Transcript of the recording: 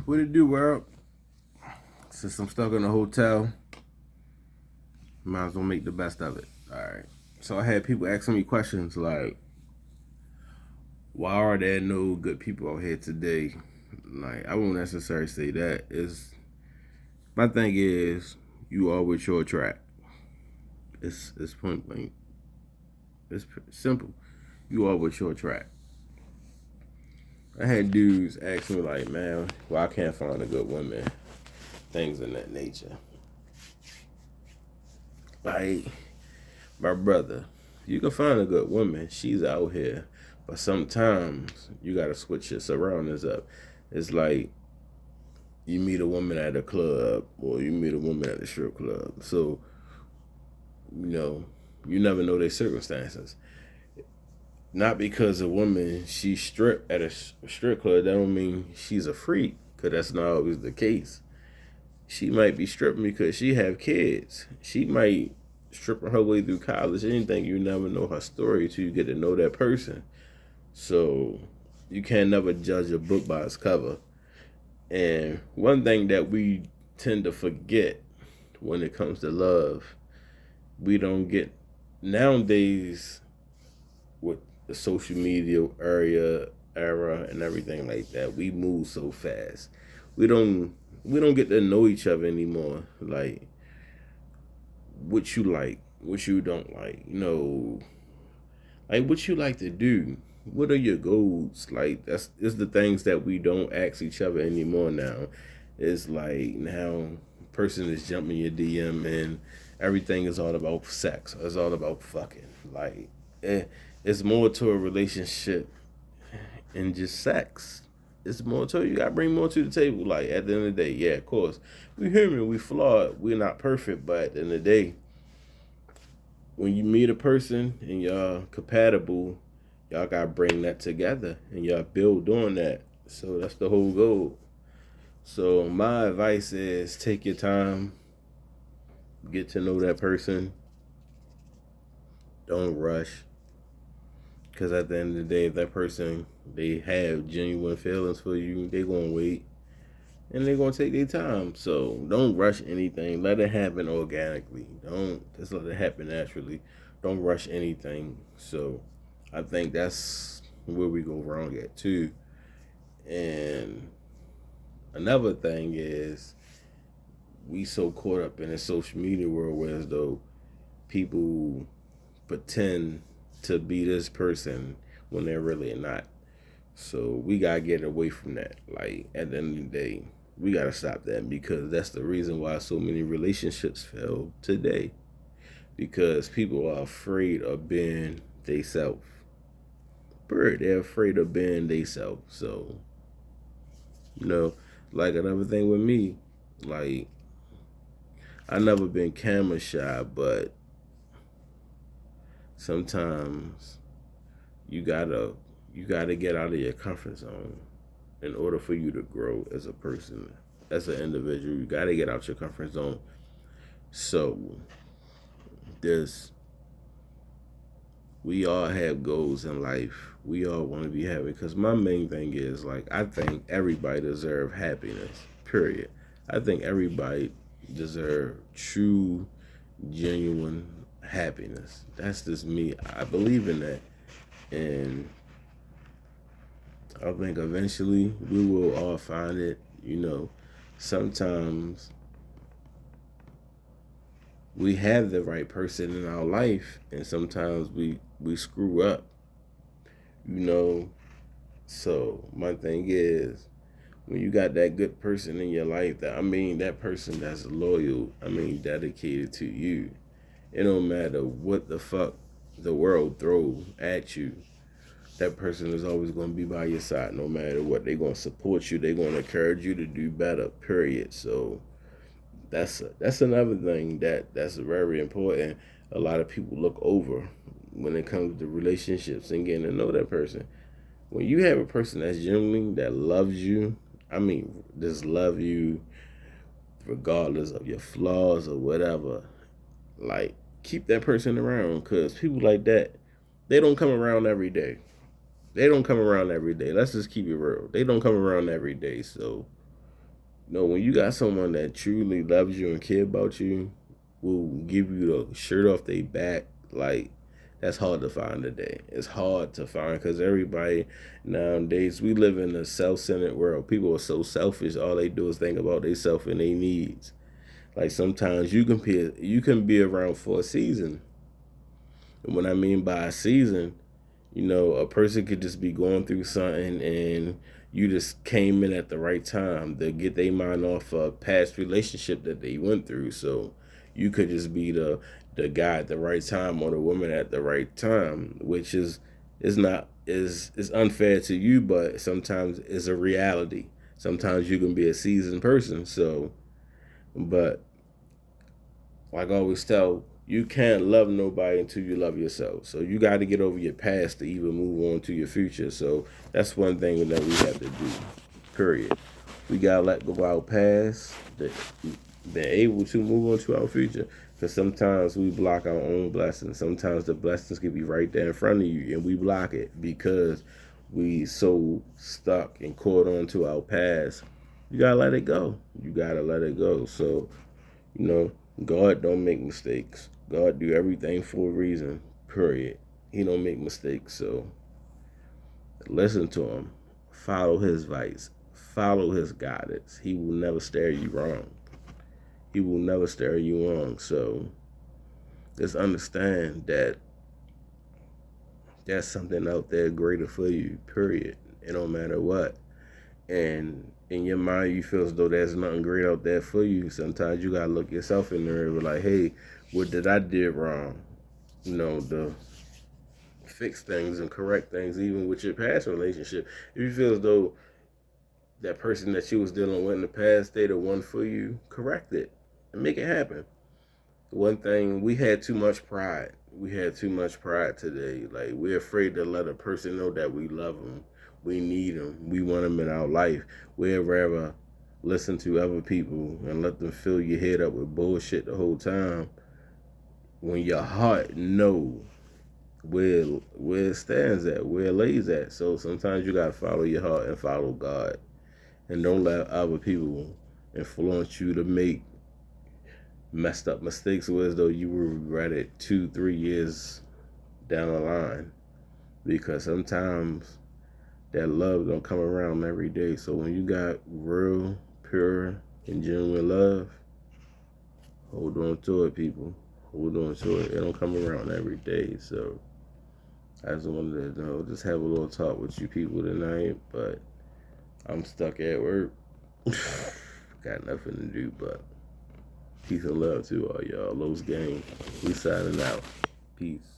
What it do, world? Since I'm stuck in a hotel, might as well make the best of it. All right. So I had people asking me questions like, "Why are there no good people out here today?" Like, I won't necessarily say that. Is my thing is you are what you attract. It's point blank. It's simple. You are what you attract. I had dudes ask me like, "Man, well, I can't find a good woman." Things in that nature. Like, my brother, you can find a good woman. She's out here. But sometimes you got to switch your surroundings up. It's like you meet a woman at a club or you meet a woman at the strip club. So, you know, you never know their circumstances. Not because a woman, she stripped at a strip club, that don't mean she's a freak. Because that's not always the case. She might be stripping because she have kids. She might stripping her way through college. Anything, you never know her story till you get to know that person. So you can never judge a book by its cover. And one thing that we tend to forget when it comes to love, we don't get nowadays with the social media era and everything like that. We move so fast. We don't we don't get to know each other anymore. Like what you like, what you don't like. Like what you like to do. What are your goals? Like that's it's the things that we don't ask each other anymore now. It's like now person is jumping your DM and everything is all about sex. It's all about fucking. Like it's more to a relationship than just sex. It's more to you gotta bring more to the table. Like at the end of the day, yeah, of course. We human, we flawed, we're not perfect, but at the end of the day, when you meet a person and y'all compatible, y'all gotta bring that together and y'all build on that. So that's the whole goal. So my advice is take your time, get to know that person, don't rush. Cause at the end of the day, if that person they have genuine feelings for you, they gonna wait and they're gonna take their time. So don't rush anything. Let it happen organically. Don't just let it happen naturally. Don't rush anything. So I think that's where we go wrong at too. And another thing is we so caught up in the social media world where as though people pretend to be this person when they're really not. So we gotta get away from that. Like at the end of the day, we gotta stop that because that's the reason why so many relationships fail today. Because people are afraid of being they self. Bird, they're afraid of being they self. So, you know, like another thing with me, like I never been camera shy, but sometimes you gotta you gotta get out of your comfort zone in order for you to grow as a person, as an individual. You gotta get out your comfort zone. So this we all have goals in life. We all want to be happy. Because my main thing is like I think everybody deserve happiness. Period. I think everybody deserve true, genuine happiness. That's just me. I believe in that, and I think eventually we will all find it. Sometimes we have the right person in our life, and sometimes we screw up. You know, so my thing is when you got that good person in your life, that person that's loyal, dedicated to you. It don't matter what the fuck the world throw at you. That person is always going to be by your side no matter what. They're going to support you. They're going to encourage you to do better. Period. So that's another thing that's very important. A lot of people look over when it comes to relationships and getting to know that person. When you have a person that's genuine that loves you, just love you regardless of your flaws or whatever. Like keep that person around because people like that they don't come around every day. They don't come around every day. Let's just keep it real. They don't come around every day. So No, when you got someone that truly loves you and care about you, will give you the shirt off their back, like that's hard to find today. It's hard to find because everybody nowadays we live in a self-centered world. People are so selfish. All they do is think about themselves and their needs. Like sometimes you can be around for a season. And what I mean by a season, a person could just be going through something and you just came in at the right time to get their mind off a past relationship that they went through. So you could just be the guy at the right time or the woman at the right time, which is not is unfair to you, but sometimes it's a reality. Sometimes you can be a seasoned person. So, but like I always tell, you can't love nobody until you love yourself. So you got to get over your past to even move on to your future. So that's one thing that we have to do. Period. We gotta let go of our past to be able to move on to our future. Because sometimes we block our own blessings. Sometimes the blessings can be right there in front of you, and we block it because we so stuck and caught on to our past. You gotta let it go. You gotta let it go. So you know, God don't make mistakes. God do everything for a reason. Period. He don't make mistakes. So listen to him. Follow his advice. Follow his guidance. He will never steer you wrong. He will never steer you wrong. So just understand that there's something out there greater for you. Period. It don't matter what. And in your mind you feel as though there's nothing great out there for you. Sometimes you gotta look yourself in the mirror like, hey, what did I did wrong? To fix things and correct things, even with your past relationship. If you feel as though that person that you was dealing with in the past, they the one for you, correct it and make it happen. One thing, we had too much pride. We had too much pride today. Like, we're afraid to let a person know that we love them. We need them. We want them in our life. We'd rather listen to other people and let them fill your head up with bullshit the whole time when your heart know where it stands at, where it lays at. So sometimes you got to follow your heart and follow God. And don't let other people influence you to make messed up mistakes as though you will regret it 2-3 years down the line, because sometimes that love don't come around every day. So when you got real, pure, and genuine love, hold on to it, people. Hold on to it. It don't come around every day. So I just wanted to just have a little talk with you people tonight, but I'm stuck at work. Got nothing to do but peace and love to all y'all. Los Gang. We signing out. Peace.